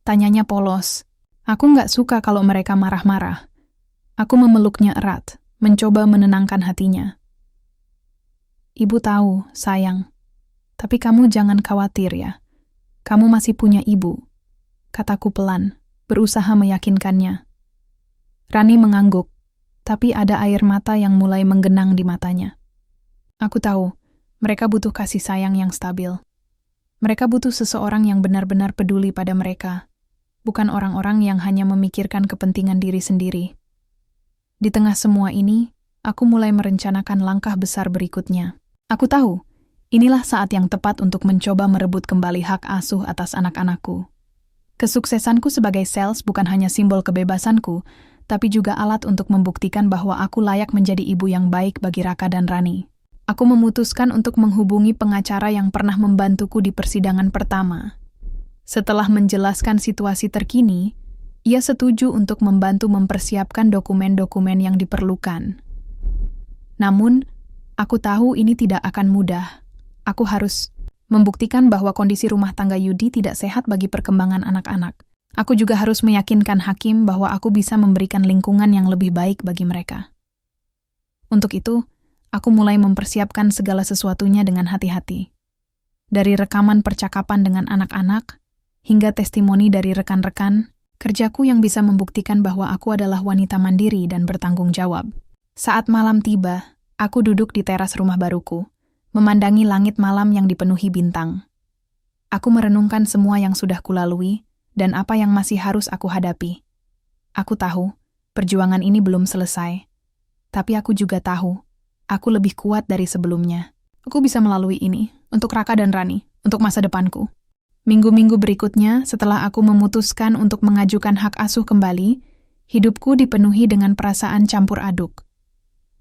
Tanyanya polos. Aku nggak suka kalau mereka marah-marah. Aku memeluknya erat, mencoba menenangkan hatinya. "Ibu tahu, sayang. Tapi kamu jangan khawatir ya. Kamu masih punya ibu," kataku pelan, berusaha meyakinkannya. Rani mengangguk, tapi ada air mata yang mulai menggenang di matanya. Aku tahu, mereka butuh kasih sayang yang stabil. Mereka butuh seseorang yang benar-benar peduli pada mereka, bukan orang-orang yang hanya memikirkan kepentingan diri sendiri. Di tengah semua ini, aku mulai merencanakan langkah besar berikutnya. Aku tahu, inilah saat yang tepat untuk mencoba merebut kembali hak asuh atas anak-anakku. Kesuksesanku sebagai sales bukan hanya simbol kebebasanku, tapi juga alat untuk membuktikan bahwa aku layak menjadi ibu yang baik bagi Raka dan Rani. Aku memutuskan untuk menghubungi pengacara yang pernah membantuku di persidangan pertama. Setelah menjelaskan situasi terkini, ia setuju untuk membantu mempersiapkan dokumen-dokumen yang diperlukan. Namun, aku tahu ini tidak akan mudah. Aku harus membuktikan bahwa kondisi rumah tangga Yudi tidak sehat bagi perkembangan anak-anak. Aku juga harus meyakinkan hakim bahwa aku bisa memberikan lingkungan yang lebih baik bagi mereka. Untuk itu, aku mulai mempersiapkan segala sesuatunya dengan hati-hati. Dari rekaman percakapan dengan anak-anak, hingga testimoni dari rekan-rekan, kerjaku yang bisa membuktikan bahwa aku adalah wanita mandiri dan bertanggung jawab. Saat malam tiba, aku duduk di teras rumah baruku, memandangi langit malam yang dipenuhi bintang. Aku merenungkan semua yang sudah kulalui, dan apa yang masih harus aku hadapi. Aku tahu, perjuangan ini belum selesai. Tapi aku juga tahu, aku lebih kuat dari sebelumnya. Aku bisa melalui ini, untuk Raka dan Rani, untuk masa depanku. Minggu-minggu berikutnya, setelah aku memutuskan untuk mengajukan hak asuh kembali, hidupku dipenuhi dengan perasaan campur aduk.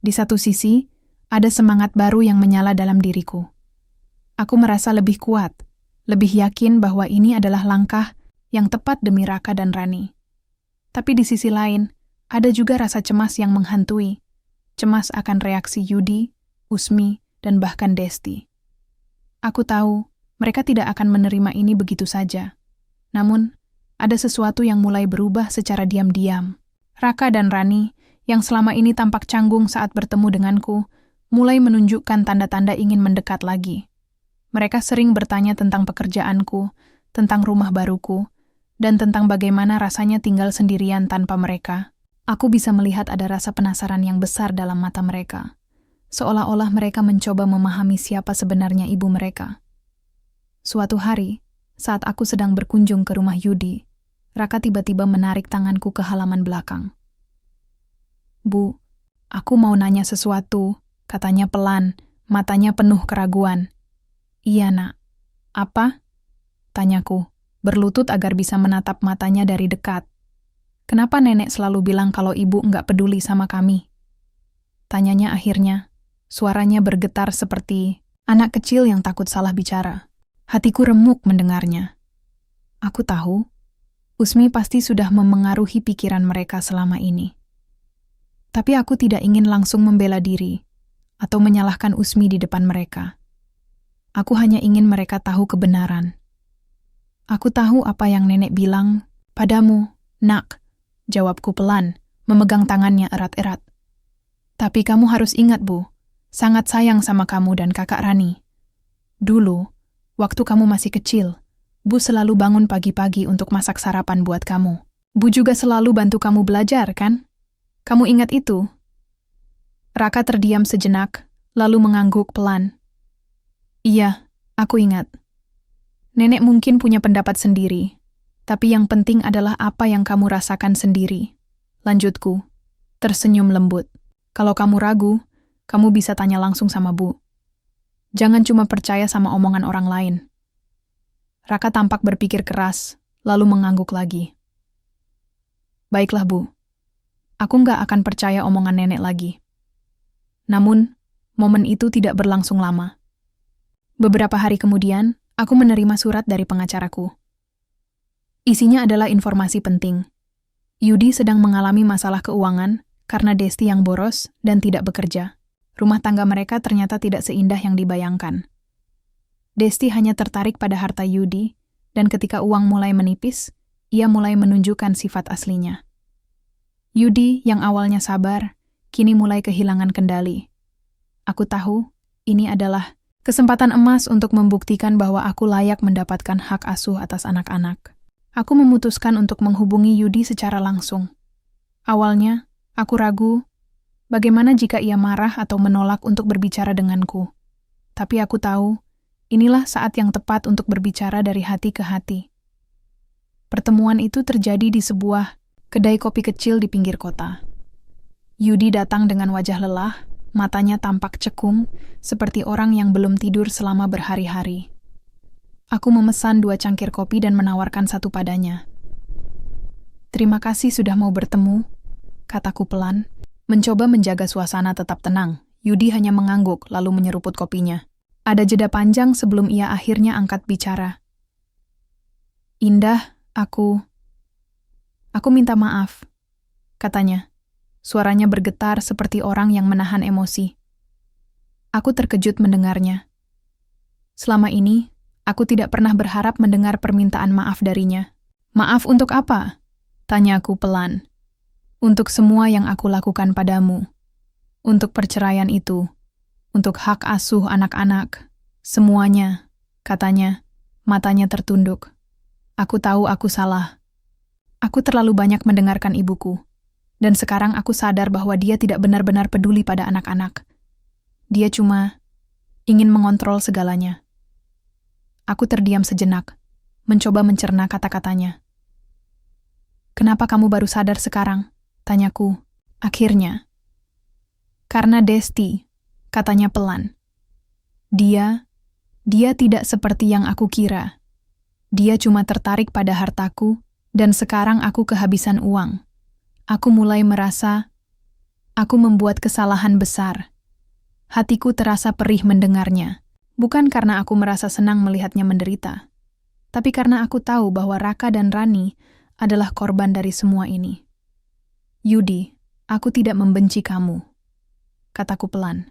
Di satu sisi, ada semangat baru yang menyala dalam diriku. Aku merasa lebih kuat, lebih yakin bahwa ini adalah langkah yang tepat demi Raka dan Rani. Tapi di sisi lain, ada juga rasa cemas yang menghantui. Cemas akan reaksi Yudi, Usmi, dan bahkan Desti. Aku tahu, mereka tidak akan menerima ini begitu saja. Namun, ada sesuatu yang mulai berubah secara diam-diam. Raka dan Rani, yang selama ini tampak canggung saat bertemu denganku, mulai menunjukkan tanda-tanda ingin mendekat lagi. Mereka sering bertanya tentang pekerjaanku, tentang rumah baruku, dan tentang bagaimana rasanya tinggal sendirian tanpa mereka. Aku bisa melihat ada rasa penasaran yang besar dalam mata mereka. Seolah-olah mereka mencoba memahami siapa sebenarnya ibu mereka. Suatu hari, saat aku sedang berkunjung ke rumah Yudi, Raka tiba-tiba menarik tanganku ke halaman belakang. "Bu, aku mau nanya sesuatu," katanya pelan, matanya penuh keraguan. "Iya, Nak." "Apa?" tanyaku, berlutut agar bisa menatap matanya dari dekat. "Kenapa nenek selalu bilang kalau ibu nggak peduli sama kami?" Tanyanya akhirnya, suaranya bergetar seperti anak kecil yang takut salah bicara. Hatiku remuk mendengarnya. Aku tahu, Usmi pasti sudah memengaruhi pikiran mereka selama ini. Tapi aku tidak ingin langsung membela diri atau menyalahkan Usmi di depan mereka. Aku hanya ingin mereka tahu kebenaran. "Aku tahu apa yang nenek bilang padamu, Nak," jawabku pelan, memegang tangannya erat-erat. "Tapi kamu harus ingat, Bu, sangat sayang sama kamu dan kakak Rani. Dulu, waktu kamu masih kecil, Bu selalu bangun pagi-pagi untuk masak sarapan buat kamu. Bu juga selalu bantu kamu belajar, kan? Kamu ingat itu?" Raka terdiam sejenak, lalu mengangguk pelan. "Iya, aku ingat. Nenek mungkin punya pendapat sendiri, tapi yang penting adalah apa yang kamu rasakan sendiri," lanjutku, tersenyum lembut. "Kalau kamu ragu, kamu bisa tanya langsung sama Bu. Jangan cuma percaya sama omongan orang lain." Raka tampak berpikir keras, lalu mengangguk lagi. "Baiklah, Bu. Aku nggak akan percaya omongan nenek lagi." Namun, momen itu tidak berlangsung lama. Beberapa hari kemudian, aku menerima surat dari pengacaraku. Isinya adalah informasi penting. Yudi sedang mengalami masalah keuangan karena Desti yang boros dan tidak bekerja. Rumah tangga mereka ternyata tidak seindah yang dibayangkan. Desti hanya tertarik pada harta Yudi, dan ketika uang mulai menipis, ia mulai menunjukkan sifat aslinya. Yudi yang awalnya sabar, kini mulai kehilangan kendali. Aku tahu, ini adalah kesempatan emas untuk membuktikan bahwa aku layak mendapatkan hak asuh atas anak-anak. Aku memutuskan untuk menghubungi Yudi secara langsung. Awalnya, aku ragu, bagaimana jika ia marah atau menolak untuk berbicara denganku. Tapi aku tahu, inilah saat yang tepat untuk berbicara dari hati ke hati. Pertemuan itu terjadi di sebuah kedai kopi kecil di pinggir kota. Yudi datang dengan wajah lelah, matanya tampak cekung, seperti orang yang belum tidur selama berhari-hari. Aku memesan 2 cangkir kopi dan menawarkan satu padanya. "Terima kasih sudah mau bertemu," kataku pelan. Mencoba menjaga suasana tetap tenang, Yudi hanya mengangguk lalu menyeruput kopinya. Ada jeda panjang sebelum ia akhirnya angkat bicara. "Indah, aku minta maaf," katanya. Suaranya bergetar seperti orang yang menahan emosi. Aku terkejut mendengarnya. Selama ini, aku tidak pernah berharap mendengar permintaan maaf darinya. "Maaf untuk apa?" tanyaku pelan. "Untuk semua yang aku lakukan padamu. Untuk perceraian itu. Untuk hak asuh anak-anak. Semuanya," katanya, matanya tertunduk. "Aku tahu aku salah. Aku terlalu banyak mendengarkan ibuku. Dan sekarang aku sadar bahwa dia tidak benar-benar peduli pada anak-anak. Dia cuma ingin mengontrol segalanya." Aku terdiam sejenak, mencoba mencerna kata-katanya. "Kenapa kamu baru sadar sekarang?" tanyaku. Akhirnya. "Karena Desti," katanya pelan. Dia tidak seperti yang aku kira. Dia cuma tertarik pada hartaku, dan sekarang aku kehabisan uang. Aku mulai merasa aku membuat kesalahan besar. Hatiku terasa perih mendengarnya. Bukan karena aku merasa senang melihatnya menderita, tapi karena aku tahu bahwa Raka dan Rani adalah korban dari semua ini. "Yudi, aku tidak membenci kamu," kataku pelan.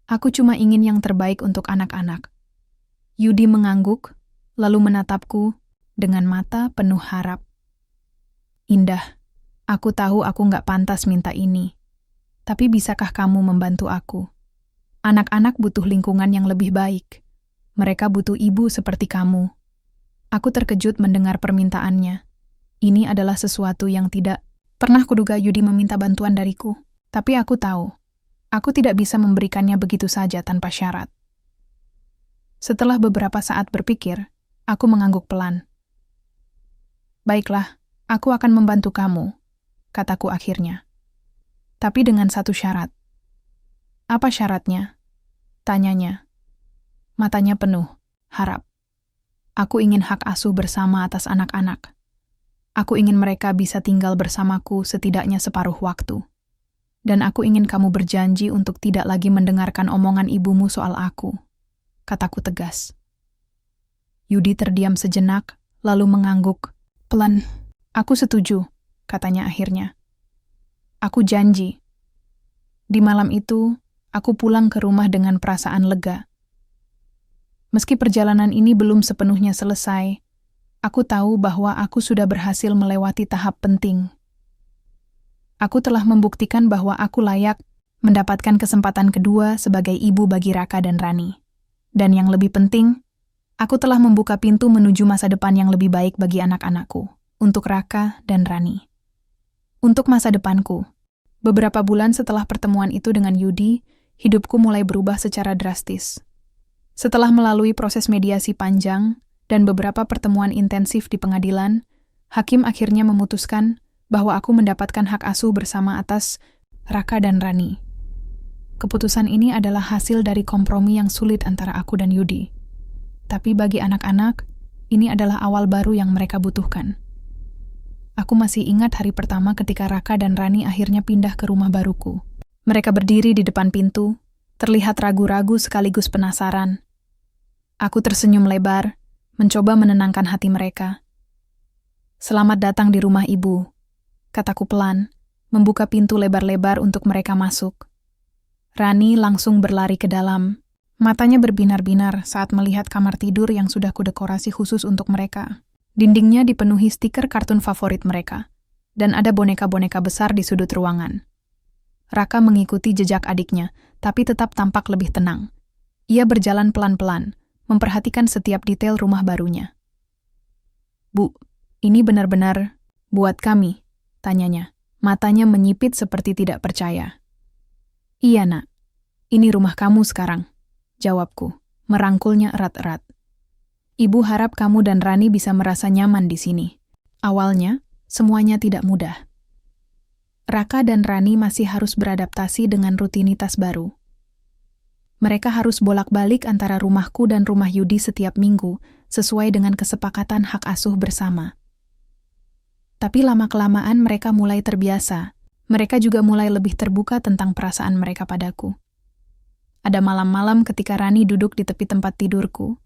"Aku cuma ingin yang terbaik untuk anak-anak." Yudi mengangguk, lalu menatapku dengan mata penuh harap. "Indah, aku tahu aku nggak pantas minta ini, tapi bisakah kamu membantu aku? Anak-anak butuh lingkungan yang lebih baik. Mereka butuh ibu seperti kamu." Aku terkejut mendengar permintaannya. Ini adalah sesuatu yang tidak pernah kuduga Yudi meminta bantuan dariku. Tapi aku tahu, aku tidak bisa memberikannya begitu saja tanpa syarat. Setelah beberapa saat berpikir, aku mengangguk pelan. "Baiklah, aku akan membantu kamu," kataku akhirnya. "Tapi dengan satu syarat." "Apa syaratnya?" tanyanya. Matanya penuh harap. "Aku ingin hak asuh bersama atas anak-anak. Aku ingin mereka bisa tinggal bersamaku setidaknya separuh waktu. Dan aku ingin kamu berjanji untuk tidak lagi mendengarkan omongan ibumu soal aku," kataku tegas. Yudi terdiam sejenak, lalu mengangguk pelan. "Aku setuju," katanya akhirnya. "Aku janji." Di malam itu, aku pulang ke rumah dengan perasaan lega. Meski perjalanan ini belum sepenuhnya selesai, aku tahu bahwa aku sudah berhasil melewati tahap penting. Aku telah membuktikan bahwa aku layak mendapatkan kesempatan kedua sebagai ibu bagi Raka dan Rani. Dan yang lebih penting, aku telah membuka pintu menuju masa depan yang lebih baik bagi anak-anakku, untuk Raka dan Rani. Untuk masa depanku, beberapa bulan setelah pertemuan itu dengan Yudi, hidupku mulai berubah secara drastis. Setelah melalui proses mediasi panjang dan beberapa pertemuan intensif di pengadilan, hakim akhirnya memutuskan bahwa aku mendapatkan hak asuh bersama atas Raka dan Rani. Keputusan ini adalah hasil dari kompromi yang sulit antara aku dan Yudi. Tapi bagi anak-anak, ini adalah awal baru yang mereka butuhkan. Aku masih ingat hari pertama ketika Raka dan Rani akhirnya pindah ke rumah baruku. Mereka berdiri di depan pintu, terlihat ragu-ragu sekaligus penasaran. Aku tersenyum lebar, mencoba menenangkan hati mereka. Selamat datang di rumah ibu, kataku pelan, membuka pintu lebar-lebar untuk mereka masuk. Rani langsung berlari ke dalam. Matanya berbinar-binar saat melihat kamar tidur yang sudah kudekorasi khusus untuk mereka. Dindingnya dipenuhi stiker kartun favorit mereka, dan ada boneka-boneka besar di sudut ruangan. Raka mengikuti jejak adiknya, tapi tetap tampak lebih tenang. Ia berjalan pelan-pelan, memperhatikan setiap detail rumah barunya. "Bu, ini benar-benar buat kami?" tanyanya. Matanya menyipit seperti tidak percaya. "Iya, Nak. Ini rumah kamu sekarang," jawabku, merangkulnya erat-erat. "Ibu harap kamu dan Rani bisa merasa nyaman di sini." Awalnya, semuanya tidak mudah. Raka dan Rani masih harus beradaptasi dengan rutinitas baru. Mereka harus bolak-balik antara rumahku dan rumah Yudi setiap minggu, sesuai dengan kesepakatan hak asuh bersama. Tapi lama-kelamaan mereka mulai terbiasa. Mereka juga mulai lebih terbuka tentang perasaan mereka padaku. Ada malam-malam ketika Rani duduk di tepi tempat tidurku,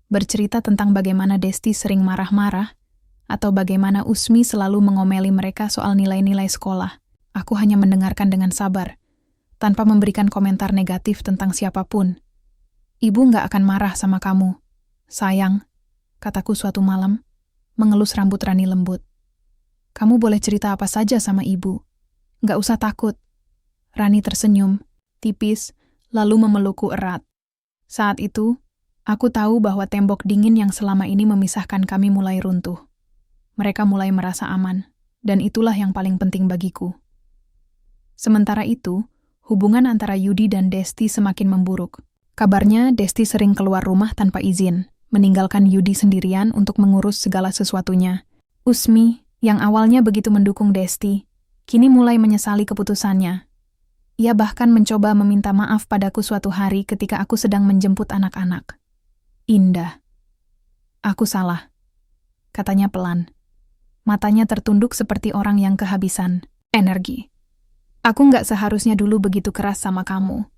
bercerita tentang bagaimana Desti sering marah-marah, atau bagaimana Usmi selalu mengomeli mereka soal nilai-nilai sekolah. Aku hanya mendengarkan dengan sabar, tanpa memberikan komentar negatif tentang siapapun. "Ibu nggak akan marah sama kamu, sayang," kataku suatu malam, mengelus rambut Rani lembut. "Kamu boleh cerita apa saja sama ibu. Nggak usah takut." Rani tersenyum, tipis, lalu memelukku erat. Saat itu, aku tahu bahwa tembok dingin yang selama ini memisahkan kami mulai runtuh. Mereka mulai merasa aman, dan itulah yang paling penting bagiku. Sementara itu, hubungan antara Yudi dan Desti semakin memburuk. Kabarnya Desti sering keluar rumah tanpa izin, meninggalkan Yudi sendirian untuk mengurus segala sesuatunya. Usmi, yang awalnya begitu mendukung Desti, kini mulai menyesali keputusannya. Ia bahkan mencoba meminta maaf padaku suatu hari ketika aku sedang menjemput anak-anak. "Indah, aku salah," katanya pelan. Matanya tertunduk seperti orang yang kehabisan energi. "Aku nggak seharusnya dulu begitu keras sama kamu.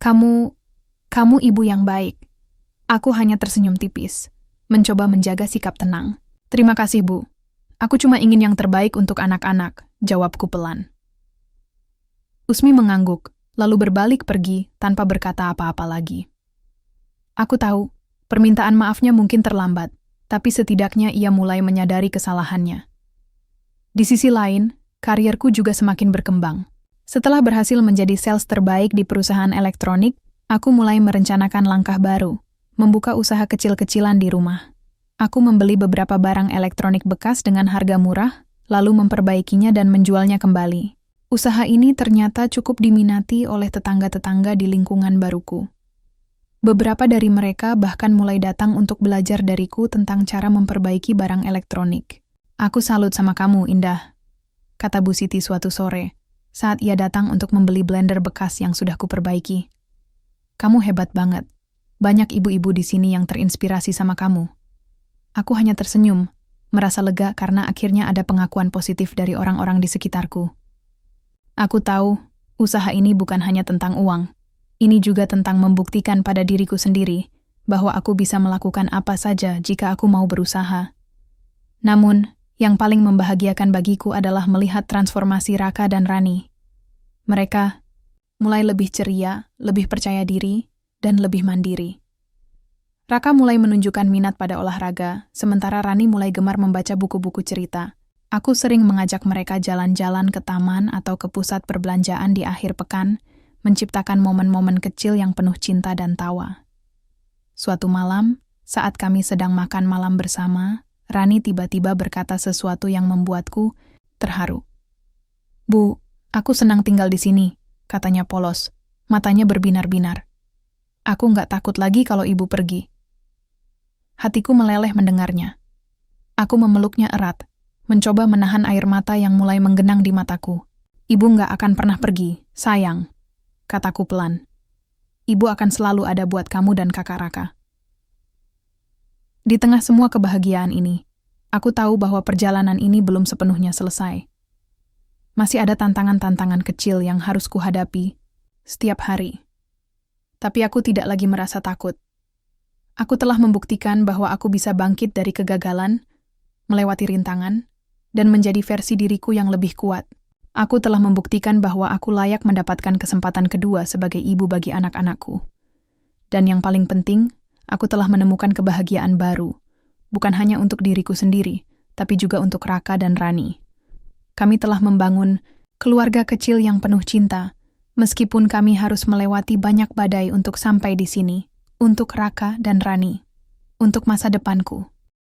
Kamu ibu yang baik." Aku hanya tersenyum tipis, mencoba menjaga sikap tenang. "Terima kasih, Bu. Aku cuma ingin yang terbaik untuk anak-anak," jawabku pelan. Usmi mengangguk, lalu berbalik pergi tanpa berkata apa-apa lagi. Aku tahu, permintaan maafnya mungkin terlambat, tapi setidaknya ia mulai menyadari kesalahannya. Di sisi lain, karierku juga semakin berkembang. Setelah berhasil menjadi sales terbaik di perusahaan elektronik, aku mulai merencanakan langkah baru, membuka usaha kecil-kecilan di rumah. Aku membeli beberapa barang elektronik bekas dengan harga murah, lalu memperbaikinya dan menjualnya kembali. Usaha ini ternyata cukup diminati oleh tetangga-tetangga di lingkungan baruku. Beberapa dari mereka bahkan mulai datang untuk belajar dariku tentang cara memperbaiki barang elektronik. "Aku salut sama kamu, Indah," kata Bu Siti suatu sore, saat ia datang untuk membeli blender bekas yang sudah kuperbaiki. "Kamu hebat banget. Banyak ibu-ibu di sini yang terinspirasi sama kamu." Aku hanya tersenyum, merasa lega karena akhirnya ada pengakuan positif dari orang-orang di sekitarku. Aku tahu, usaha ini bukan hanya tentang uang. Ini juga tentang membuktikan pada diriku sendiri bahwa aku bisa melakukan apa saja jika aku mau berusaha. Namun, yang paling membahagiakan bagiku adalah melihat transformasi Raka dan Rani. Mereka mulai lebih ceria, lebih percaya diri, dan lebih mandiri. Raka mulai menunjukkan minat pada olahraga, sementara Rani mulai gemar membaca buku-buku cerita. Aku sering mengajak mereka jalan-jalan ke taman atau ke pusat perbelanjaan di akhir pekan, menciptakan momen-momen kecil yang penuh cinta dan tawa. Suatu malam, saat kami sedang makan malam bersama, Rani tiba-tiba berkata sesuatu yang membuatku terharu. "Bu, aku senang tinggal di sini," katanya polos, matanya berbinar-binar. "Aku nggak takut lagi kalau ibu pergi." Hatiku meleleh mendengarnya. Aku memeluknya erat, mencoba menahan air mata yang mulai menggenang di mataku. "Ibu nggak akan pernah pergi, sayang," kataku pelan. "Ibu akan selalu ada buat kamu dan kakak Raka." Di tengah semua kebahagiaan ini, aku tahu bahwa perjalanan ini belum sepenuhnya selesai. Masih ada tantangan-tantangan kecil yang harus kuhadapi setiap hari. Tapi aku tidak lagi merasa takut. Aku telah membuktikan bahwa aku bisa bangkit dari kegagalan, melewati rintangan, dan menjadi versi diriku yang lebih kuat. Aku telah membuktikan bahwa aku layak mendapatkan kesempatan kedua sebagai ibu bagi anak-anakku. Dan yang paling penting, aku telah menemukan kebahagiaan baru, bukan hanya untuk diriku sendiri, tapi juga untuk Raka dan Rani. Kami telah membangun keluarga kecil yang penuh cinta, meskipun kami harus melewati banyak badai untuk sampai di sini, untuk Raka dan Rani, untuk masa depanku.